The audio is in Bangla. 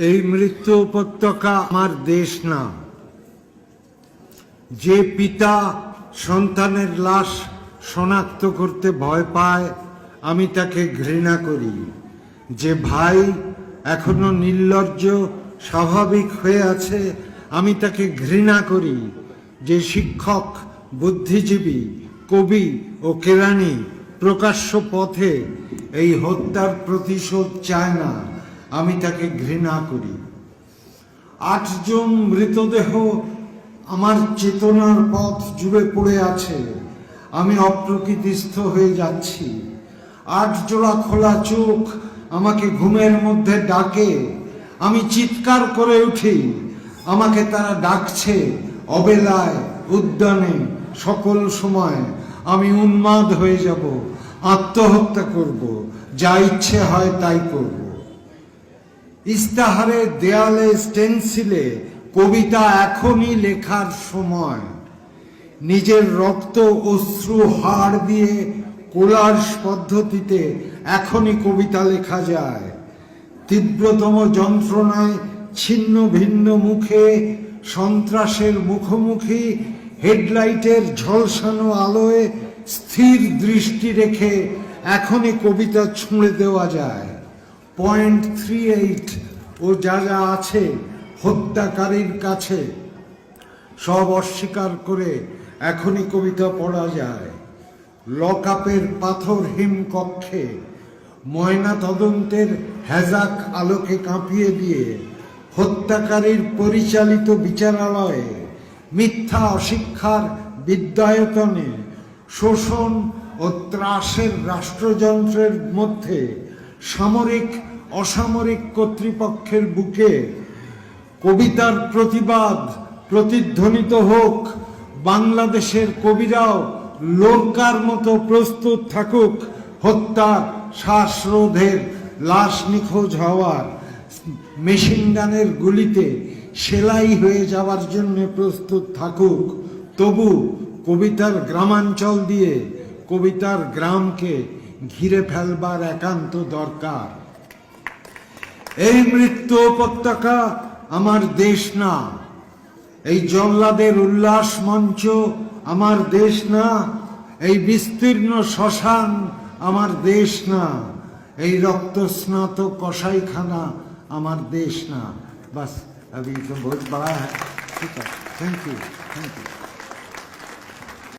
এই মৃত্যু উপত্যকা আমার দেশ না। যে পিতা সন্তানের লাশ শনাক্ত করতে ভয় পায় আমি তাকে ঘৃণা করি। যে ভাই এখনো নির্লজ্জ স্বাভাবিক হয়ে আছে আমি তাকে ঘৃণা করি। যে শিক্ষক, বুদ্ধিজীবী, কবি ও কেরানি প্রকাশ্য পথে এই হত্যার প্রতিশোধ চায় না আমি তাকে ঘৃণা করি। ৮ জন মৃতদেহ আমার চেতনার পথ জুড়ে পড়ে আছে। আমি অপ্রকৃতিস্থ হয়ে যাচ্ছি। ৮ জোড়া খোলা চোখ আমাকে ঘুমের মধ্যে ডাকে। আমি চিৎকার করে উঠি। আমাকে তারা ডাকছে অবেলায়, উদ্যানে, সকল সময়। আমি উন্মাদ হয়ে যাব, আত্মহত্যা করব, যা ইচ্ছে হয় তাই করব। ইস্তাহারে, দেয়ালে, স্টেনসিলে কবিতা এখনই লেখার সময়। নিজের রক্ত, অশ্রু, হাড় দিয়ে কোলাজ পদ্ধতিতে এখনই কবিতা লেখা যায়। তীব্রতম যন্ত্রণায় ছিন্ন ভিন্ন মুখে, সন্ত্রাসের মুখোমুখি, হেডলাইটের ঝলসানো আলোয় স্থির দৃষ্টি রেখে এখনই কবিতা ছুঁড়ে দেওয়া যায়। .38 ও যা যা আছে হত্যাকারীর কাছে সব অস্বীকার করে এখনই কবিতা পড়া যায়। লকআপের পাথরহীন কক্ষে ময়না তদন্তের হ্যাজাক আলোকে কাঁপিয়ে দিয়ে, হত্যাকারীর পরিচালিত বিচারালয়ে, মিথ্যা অশিক্ষার বিদ্যায়তনে, শোষণ ও ত্রাসের রাষ্ট্রযন্ত্রের মধ্যে সামরিক অসামরিক কর্তৃপক্ষের বুকে কবিতার প্রতিবাদ প্রতিধ্বনিত হোক। বাংলাদেশের কবিরাও লোরকার মতো প্রস্তুত থাকুক হত্যার, শ্বাসরোধের, লাশ নিখোঁজ হওয়ার, মেশিন গানের গুলিতে সেলাই হয়ে যাওয়ার জন্য প্রস্তুত থাকুক। তবু কবিতার গ্রামাঞ্চল দিয়ে কবিতার গ্রামকে ঘিরে ফেলবার একান্ত দরকার। এই মৃত্যু উপত্যকা আমার দেশ না। এই জল্লাদের উল্লাস মঞ্চ আমার দেশ না। এই বিস্তীর্ণ শ্মশান আমার দেশ না। এই রক্তস্নাত কসাইখানা আমার দেশ না। বাস अभी तो बहुत बड़ा है। ठीक है, थैंक यू।